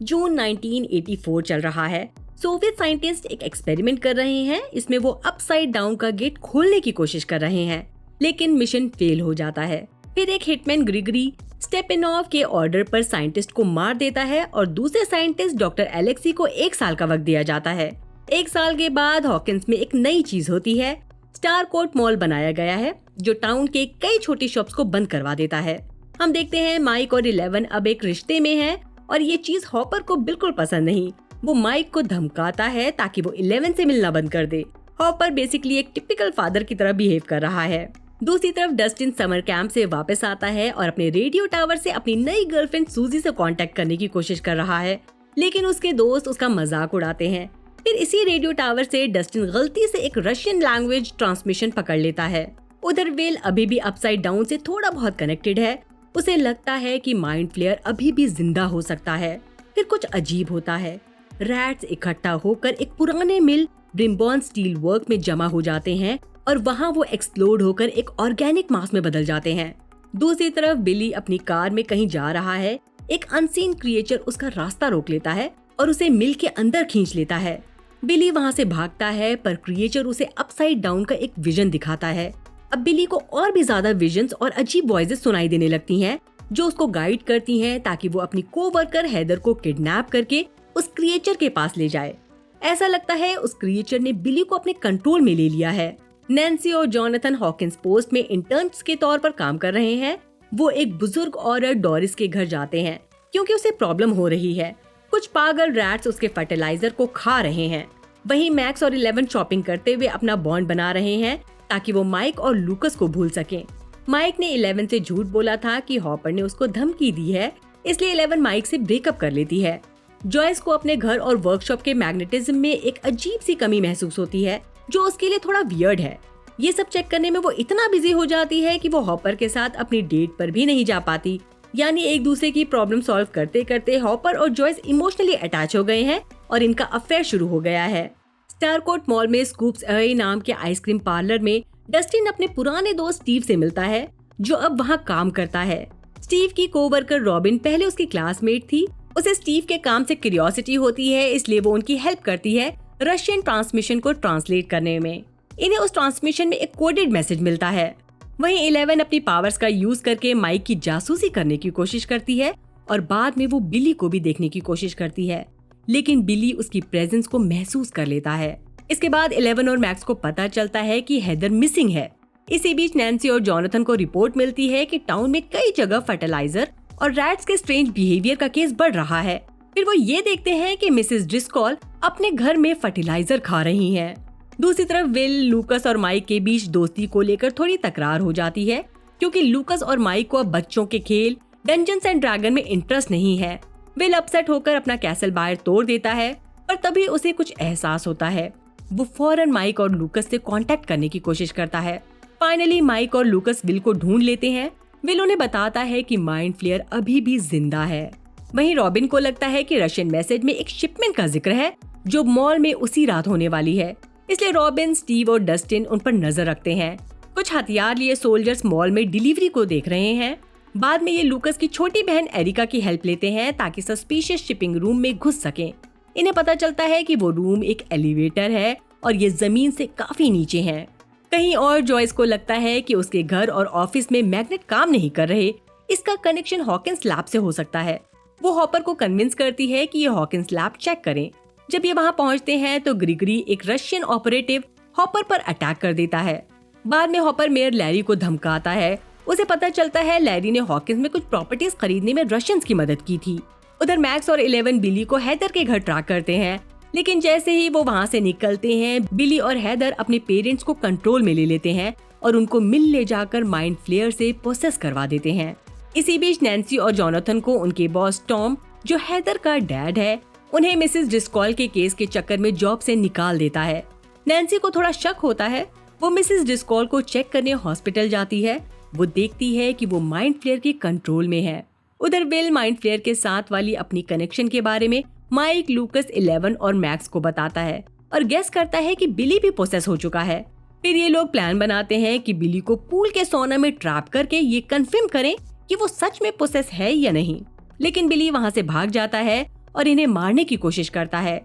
जून 1984 चल रहा है। सोवियत साइंटिस्ट एक एक्सपेरिमेंट कर रहे हैं। इसमें वो अपसाइड डाउन का गेट खोलने की कोशिश कर रहे हैं, लेकिन मिशन फेल हो जाता है। फिर एक हिटमैन ग्रिगरी स्टेपेनोव के ऑर्डर पर साइंटिस्ट को मार देता है और दूसरे साइंटिस्ट डॉक्टर एलेक्सी को 1 साल का वक्त दिया जाता है। 1 साल के बाद हॉकिंस में एक नई चीज होती है। स्टारकोर्ट मॉल बनाया गया है जो टाउन के कई छोटी शॉप्स को बंद करवा देता है। हम देखते हैं माइक और 11 अब एक रिश्ते में हैं और ये चीज हॉपर को बिल्कुल पसंद नहीं। वो माइक को धमकाता है ताकि वो 11 से मिलना बंद कर दे। हॉपर बेसिकली एक टिपिकल फादर की तरह बिहेव कर रहा है। दूसरी तरफ डस्टिन समर कैंप से वापस आता है और अपने रेडियो टावर से अपनी नई गर्लफ्रेंड सूजी से कांटेक्ट करने की कोशिश कर रहा है, लेकिन उसके दोस्त उसका मजाक उड़ाते हैं। फिर इसी रेडियो टावर से डस्टिन गलती से एक रशियन लैंग्वेज ट्रांसमिशन पकड़ लेता है। उधर विल अभी भी अपसाइड डाउन से थोड़ा बहुत कनेक्टेड है। उसे लगता है कि माइंड फ्लेयर अभी भी जिंदा हो सकता है। फिर कुछ अजीब होता है। रैट्स इकट्ठा होकर एक पुराने मिल ब्रिम्बॉर्न स्टील वर्क में जमा हो जाते हैं और वहाँ वो एक्सप्लोड होकर एक ऑर्गेनिक मास में बदल जाते हैं। दूसरी तरफ बिली अपनी कार में कहीं जा रहा है। एक अनसीन क्रिएचर उसका रास्ता रोक लेता है और उसे मिल के अंदर खींच लेता है। बिली वहाँ से भागता है पर क्रिएचर उसे अपसाइड डाउन का एक विजन दिखाता है। अब बिली को और भी ज्यादा विजन्स और अजीब वॉइसेस सुनाई देने लगती हैं जो उसको गाइड करती हैं ताकि वो अपनी कोवर्कर हेदर को किडनैप करके उस क्रिएचर के पास ले जाए। ऐसा लगता है उस क्रिएचर ने बिली को अपने कंट्रोल में ले लिया है। नैन्सी और जॉनथन हॉकिंस पोस्ट में इंटर्न्स के तौर पर काम कर रहे हैं। वो एक बुजुर्ग औरत डोरिस के घर जाते हैं क्योंकि उसे प्रॉब्लम हो रही है। कुछ पागल रैट्स उसके फर्टिलाइजर को खा रहे हैं। वहीं मैक्स और 11 शॉपिंग करते हुए अपना बॉन्ड बना रहे हैं ताकि वो माइक और लूकस को भूल सकें। माइक ने 11 से झूठ बोला था कि हॉपर ने उसको धमकी दी है, इसलिए 11 माइक से ब्रेकअप कर लेती है। जॉयस को अपने घर और वर्कशॉप के मैग्नेटिज्म में एक अजीब सी कमी महसूस होती है जो उसके लिए थोड़ा वियर्ड है। ये सब चेक करने में वो इतना बिजी हो जाती है कि वो हॉपर के साथ अपनी डेट पर भी नहीं जा पाती। यानी एक दूसरे की प्रॉब्लम सॉल्व करते करते हॉपर और जॉयस इमोशनली अटैच हो गए हैं और इनका अफेयर शुरू हो गया है। स्टारकोर्ट मॉल में स्कूप्स अवे नाम के आइसक्रीम पार्लर में डस्टिन अपने पुराने दोस्त स्टीव से मिलता है जो अब वहाँ काम करता है। स्टीव की कोवर्कर रॉबिन पहले उसकी क्लासमेट थी। उसे स्टीव के काम से क्यूरियोसिटी होती है, इसलिए वो उनकी हेल्प करती है रशियन ट्रांसमिशन को ट्रांसलेट करने में। इन्हें उस ट्रांसमिशन में एक कोडेड मैसेज मिलता है। वहीं 11 अपनी पावर्स का यूज करके माइक की जासूसी करने की कोशिश करती है और बाद में वो बिली को भी देखने की कोशिश करती है, लेकिन बिली उसकी प्रेजेंस को महसूस कर लेता है। इसके बाद 11 और मैक्स को पता चलता है कि हेदर मिसिंग है। इसी बीच नैन्सी और जॉनथन को रिपोर्ट मिलती है कि टाउन में कई जगह फर्टिलाइजर और रैट्स के स्ट्रेंज बिहेवियर का केस बढ़ रहा है। फिर वो ये देखते हैं कि मिसेस ड्रिस्कॉल अपने घर में फर्टिलाइजर खा रही हैं। दूसरी तरफ विल, लूकस और माइक के बीच दोस्ती को लेकर थोड़ी तकरार हो जाती है क्योंकि लूकस और माइक को अब बच्चों के खेल डंजन्स एंड ड्रैगन में इंटरेस्ट नहीं है। विल अपसेट होकर अपना कैसल बाहर तोड़ देता है, पर तभी उसे कुछ एहसास होता है। वो फौरन माइक और लूकस से कांटेक्ट करने की कोशिश करता है। फाइनली माइक और लूकस विल को ढूंढ लेते हैं। विल उन्हें बताता है कि माइंड फ्लेयर अभी भी जिंदा है। वहीं रॉबिन को लगता है कि रशियन मैसेज में एक शिपमेंट का जिक्र है जो मॉल में उसी रात होने वाली है, इसलिए रॉबिन, स्टीव और डस्टिन उन पर नजर रखते हैं। कुछ हथियार लिए सोल्जर्स मॉल में डिलीवरी को देख रहे हैं। बाद में ये लूकस की छोटी बहन एरिका की हेल्प लेते हैं ताकि सस्पिशियस शिपिंग रूम में घुस सकें। इन्हें पता चलता है कि वो रूम एक एलिवेटर है और ये जमीन से काफी नीचे है। कहीं और जॉयस को लगता है कि उसके घर और ऑफिस में मैग्नेट काम नहीं कर रहे। इसका कनेक्शन हॉकिंस लैब से हो सकता है। वो हॉपर को कन्विंस करती है कि ये हॉकिंस लैब चेक करें। जब ये वहाँ पहुँचते हैं तो ग्रिगरी, एक रशियन ऑपरेटिव, हॉपर पर अटैक कर देता है। बाद में हॉपर मेयर लैरी को धमकाता है। उसे पता चलता है लैरी ने हॉकिंस में कुछ प्रॉपर्टीज खरीदने में रशियंस की मदद की थी। उधर मैक्स और 11 बिली को हेदर के घर ट्रैक करते हैं, लेकिन जैसे ही वो वहाँ से निकलते हैं बिली और हेदर अपने पेरेंट्स को कंट्रोल में ले लेते हैं और उनको मिल ले जाकर माइंड फ्लेयर से प्रोसेस करवा देते हैं। इसी बीच नैन्सी और जॉनथन को उनके बॉस टॉम, जो हेदर का डैड है, उन्हें मिसेस ड्रिस्कॉल के केस के चक्कर में जॉब से निकाल देता है। नैन्सी को थोड़ा शक होता है। वो मिसेस ड्रिस्कॉल को चेक करने हॉस्पिटल जाती है। वो देखती है कि वो माइंड फ्लेयर के कंट्रोल में है। उधर विल माइंड फ्लेयर के साथ वाली अपनी कनेक्शन के बारे में माइक, लूकस, 11 और मैक्स को बताता है और गेस करता है कि बिली भी प्रोसेस हो चुका है। फिर ये लोग प्लान बनाते हैं कि बिली को पूल के सोना में ट्रैप करके ये कंफर्म करें कि वो सच में प्रोसेस है या नहीं। लेकिन बिली वहाँ से भाग जाता है और इन्हें मारने की कोशिश करता है,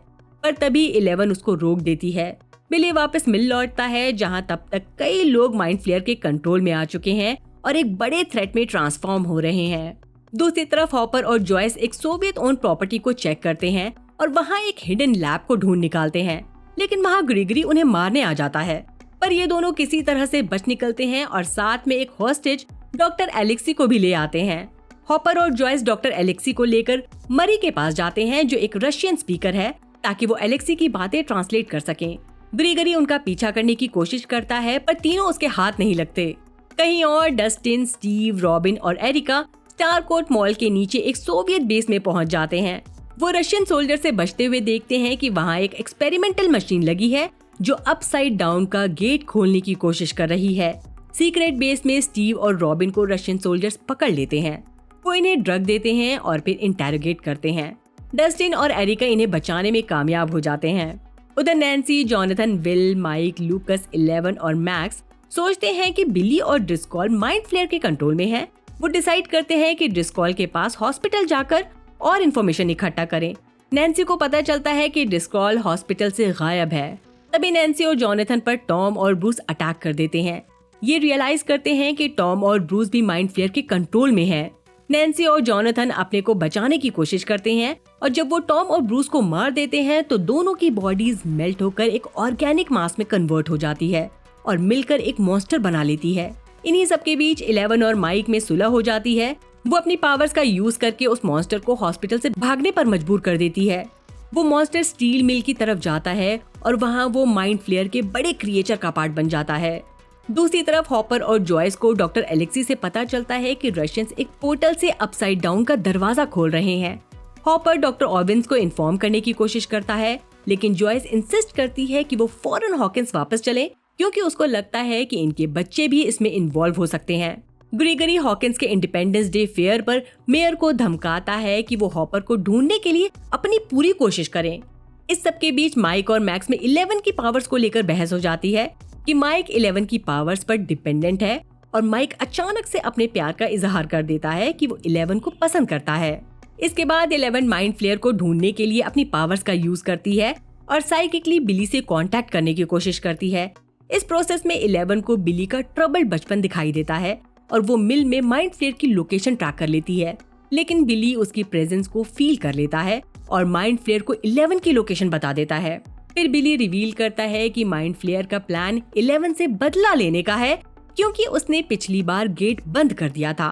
पर तभी 11 उसको रोक देती है। बिली वापस मिल लौटता है, जहां तब तक कई लोग माइंड फ्लेयर के कंट्रोल में आ चुके हैं और एक बड़े थ्रेट में ट्रांसफॉर्म हो रहे हैं। दूसरी तरफ हॉपर और जॉयस एक सोवियत ओन प्रॉपर्टी को चेक करते हैं और वहां एक हिडन लैब को ढूंढ निकालते हैं, लेकिन वहां ग्रेगरी उन्हें मारने आ जाता है। पर ये दोनों किसी तरह से बच निकलते हैं और साथ में एक हॉस्टेज डॉक्टर एलेक्सी को भी ले आते हैं। हॉपर और जॉयस डॉक्टर एलेक्सी को लेकर मरी के पास जाते हैं, जो एक रशियन स्पीकर है, ताकि वो एलेक्सी की बातें ट्रांसलेट कर सकें। ग्रेगरी उनका पीछा करने की कोशिश करता है, पर तीनों उसके हाथ नहीं लगते। कहीं और डस्टिन, स्टीव, रॉबिन और एरिका स्टारकोट मॉल के नीचे एक सोवियत बेस में पहुंच जाते हैं। वो रशियन सोल्जर से बचते हुए देखते हैं कि वहां एक एक्सपेरिमेंटल मशीन लगी है जो अपसाइड डाउन का गेट खोलने की कोशिश कर रही है। सीक्रेट बेस में स्टीव और रॉबिन को रशियन सोल्जर्स पकड़ लेते हैं। वो इन्हें ड्रग देते हैं और फिर इंटेरोगेट करते हैं। डस्टिन और एरिका इन्हें बचाने में कामयाब हो जाते हैं। उधर Nancy, Jonathan, Will, Mike, Lucas, 11 और मैक्स सोचते हैं कि बिली और ड्रिस्कॉल माइंड फ्लेयर के कंट्रोल में है। वो डिसाइड करते हैं कि ड्रिस्कॉल के पास हॉस्पिटल जाकर और इन्फॉर्मेशन इकट्ठा करें। नैन्सी को पता चलता है कि ड्रिस्कॉल हॉस्पिटल से गायब है। तभी नैन्सी और जॉनथन पर टॉम और ब्रूस अटैक कर देते हैं। ये रियलाइज करते हैं कि टॉम और ब्रूस भी माइंड फ्लेयर के कंट्रोल में है। नैन्सी और जॉनथन अपने को बचाने की कोशिश करते हैं और जब वो टॉम और ब्रूस को मार देते हैं तो दोनों की बॉडीज मेल्ट होकर एक ऑर्गेनिक मास में कन्वर्ट हो जाती है और मिलकर एक मॉन्स्टर बना लेती है। इन्हीं सबके बीच 11 और माइक में सुलह हो जाती है। वो अपनी पावर्स का यूज करके उस मॉन्स्टर को हॉस्पिटल से भागने पर मजबूर कर देती है। वो मॉन्स्टर स्टील मिल की तरफ जाता है और वहाँ वो माइंड फ्लेयर के बड़े क्रिएचर का पार्ट बन जाता है। दूसरी तरफ हॉपर और जॉयस को डॉक्टर एलेक्सी से पता चलता है कि रशियंस एक पोर्टल से अपसाइड डाउन का दरवाजा खोल रहे हैं। हॉपर डॉक्टर ऑविंस को इन्फॉर्म करने की कोशिश करता है, लेकिन जॉयस इंसिस्ट करती है कि वो फौरन हॉकिंस वापस चले, क्योंकि उसको लगता है कि इनके बच्चे भी इसमें इन्वॉल्व हो सकते हैं। ग्रेगरी हॉकिंस के इंडिपेंडेंस डे फेयर पर मेयर को धमकाता है कि वो हॉपर को ढूंढने के लिए अपनी पूरी कोशिश करें। इस सब के बीच माइक और मैक्स में 11 की पावर्स को लेकर बहस हो जाती है कि माइक 11 की पावर्स पर डिपेंडेंट है और माइक अचानक से अपने प्यार का इजहार कर देता है कि वो 11 को पसंद करता है। इसके बाद 11 माइंड फ्लेयर को ढूंढने के लिए अपनी पावर्स का यूज करती है और साइकिकली बिली से कांटेक्ट करने की कोशिश करती है। इस प्रोसेस में 11 को बिली का ट्रबल्ड बचपन दिखाई देता है और वो मिल में माइंड फ्लेयर की लोकेशन ट्रैक कर लेती है, लेकिन बिली उसकी प्रेजेंस को फील कर लेता है और माइंड फ्लेयर को 11 की लोकेशन बता देता है। फिर बिली रिवील करता है कि माइंड फ्लेयर का प्लान 11 से बदला लेने का है, क्योंकि उसने पिछली बार गेट बंद कर दिया था।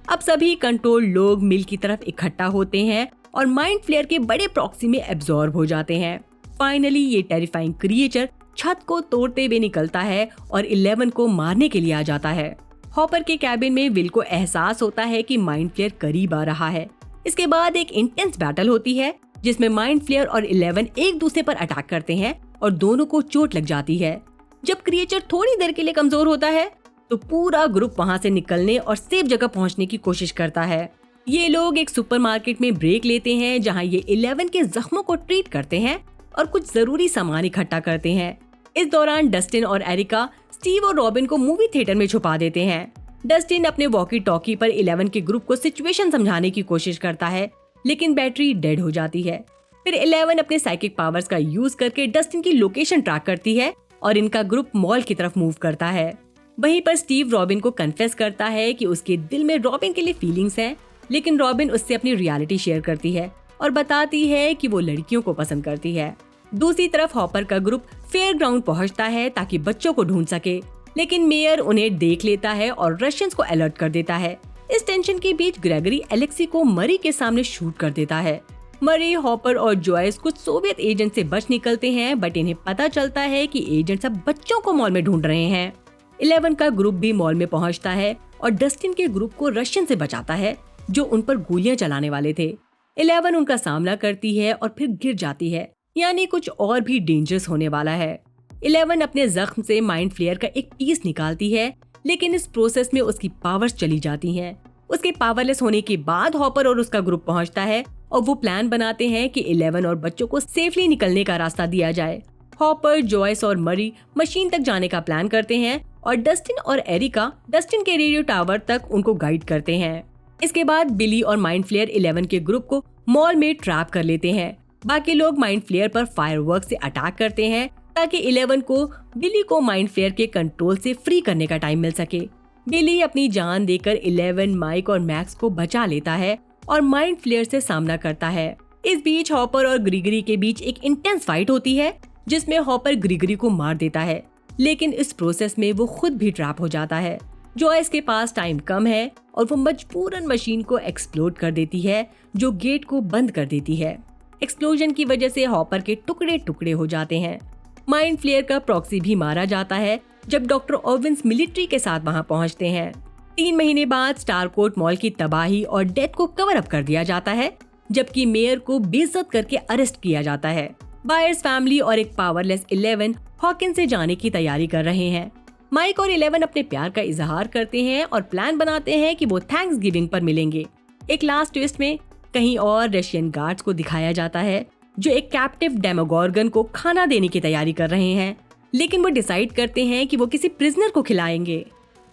अब सभी कंट्रोल लोग मिल की तरफ इकट्ठा होते हैं और माइंड फ्लेयर के बड़े प्रॉक्सी में एब्जॉर्ब हो जाते हैं। फाइनली ये टेरिफाइंग क्रिएचर छत को तोड़ते हुए निकलता है और 11 को मारने के लिए आ जाता है। हॉपर के कैबिन में विल को एहसास होता है कि माइंड फ्लेयर करीब आ रहा है। इसके बाद एक इंटेंस बैटल होती है जिसमें माइंड फ्लेयर और 11 एक दूसरे पर अटैक करते हैं और दोनों को चोट लग जाती है। जब क्रिएचर थोड़ी देर के लिए कमजोर होता है तो पूरा ग्रुप वहां से निकलने और सेफ जगह पहुंचने की कोशिश करता है। ये लोग एक सुपरमार्केट में ब्रेक लेते हैं, जहां ये 11 के जख्मों को ट्रीट करते हैं और कुछ जरूरी सामान इकट्ठा करते हैं। इस दौरान डस्टिन और एरिका स्टीव और रॉबिन को मूवी थिएटर में छुपा देते हैं। डस्टिन अपने वॉकी टॉकी पर 11 के ग्रुप को सिचुएशन समझाने की कोशिश करता है, लेकिन बैटरी डेड हो जाती है। फिर 11 अपने साइकिक पावर्स का यूज करके डस्टिन की लोकेशन ट्रैक करती है और इनका ग्रुप मॉल की तरफ मूव करता है। वहीं पर स्टीव रॉबिन को कन्फेस करता है कि उसके दिल में रॉबिन के लिए फीलिंग्स हैं, लेकिन रॉबिन उससे अपनी रियलिटी शेयर करती है और बताती है कि वो लड़कियों को पसंद करती है। दूसरी तरफ हॉपर का ग्रुप फेयर ग्राउंड पहुंचता है ताकि बच्चों को ढूंढ सके, लेकिन मेयर उन्हें देख लेता है और रशियंस को अलर्ट कर देता है। इस टेंशन के बीच ग्रेगरी एलेक्सी को मरी के सामने शूट कर देता है। मरी, हॉपर और जॉयस कुछ सोवियत एजेंट से बच निकलते हैं, बट इन्हें पता चलता है कि एजेंट सब बच्चों को मॉल में ढूंढ रहे हैं। 11 का ग्रुप भी मॉल में पहुंचता है और डस्टिन के ग्रुप को रशियन से बचाता है जो उन पर गोलियां चलाने वाले थे। 11 उनका सामना करती है और फिर गिर जाती है, यानी कुछ और भी डेंजरस होने वाला है। 11 अपने जख्म से माइंड फ्लेयर का एक पीस निकालती है, लेकिन इस प्रोसेस में उसकी पावर्स चली जाती हैं। उसके पावरलेस होने के बाद हॉपर और उसका ग्रुप पहुंचता है और वो प्लान बनाते हैं कि 11 और बच्चों को सेफली निकलने का रास्ता दिया जाए। हॉपर, जॉयस और मरी मशीन तक जाने का प्लान करते हैं और डस्टिन और एरिका डस्टिन के रेडियो टावर तक उनको गाइड करते हैं। इसके बाद बिली और माइंड फ्लेयर 11 के ग्रुप को मॉल में ट्रैप कर लेते हैं। बाकी लोग माइंड फ्लेयर पर फायरवर्क से अटैक करते हैं ताकि 11 को बिली को माइंड फ्लेयर के कंट्रोल से फ्री करने का टाइम मिल सके। बिली अपनी जान देकर 11, माइक और मैक्स को बचा लेता है और माइंड फ्लेयर से सामना करता है। इस बीच हॉपर और ग्रीगरी के बीच एक इंटेंस फाइट होती है जिसमें हॉपर ग्रीगरी को मार देता है, लेकिन इस प्रोसेस में वो खुद भी ट्रैप हो जाता है। जॉयस के पास टाइम कम है और वो मजबूरन मशीन को एक्सप्लोड कर देती है जो गेट को बंद कर देती है। एक्सप्लोजन की वजह से हॉपर के टुकड़े टुकड़े हो जाते हैं। माइंड फ्लेयर का प्रॉक्सी भी मारा जाता है जब डॉक्टर ओवेंस मिलिट्री के साथ वहां पहुंचते हैं। 3 महीने बाद स्टारकोर्ट मॉल की तबाही और डेथ को कवर अप कर दिया जाता है, जबकि मेयर को बेइज्जत करके अरेस्ट किया जाता है। बायर्स फैमिली और एक पावरलेस 11 हॉकिंस से जाने की तैयारी कर रहे हैं। माइक और 11 अपने प्यार का इजहार करते हैं और प्लान बनाते हैं कि वो थैंक्स गिविंग पर मिलेंगे। एक लास्ट ट्विस्ट में कहीं और रशियन गार्ड्स को दिखाया जाता है जो एक कैप्टिव डेमोगोर्गन को खाना देने की तैयारी कर रहे हैं, लेकिन वो डिसाइड करते हैं कि वो किसी प्रिजनर को खिलाएंगे,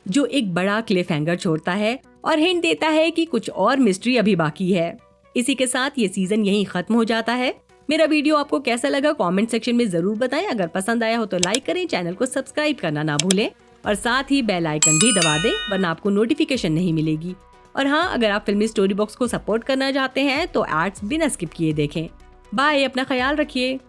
जो एक बड़ा क्लिफ हैंगर छोड़ता है और हिंट देता है कि कुछ और मिस्ट्री अभी बाकी है। इसी के साथ ये सीजन यहीं खत्म हो जाता है। मेरा वीडियो आपको कैसा लगा कमेंट सेक्शन में जरूर बताएं। अगर पसंद आया हो तो लाइक करें, चैनल को सब्सक्राइब करना ना भूलें और साथ ही बेल आइकन भी दबा दें, वरना आपको नोटिफिकेशन नहीं मिलेगी। और हाँ, अगर आप फिल्मी स्टोरी बॉक्स को सपोर्ट करना चाहते हैं तो एड्स बिना स्किप किए देखें। बाय, अपना ख्याल रखिए।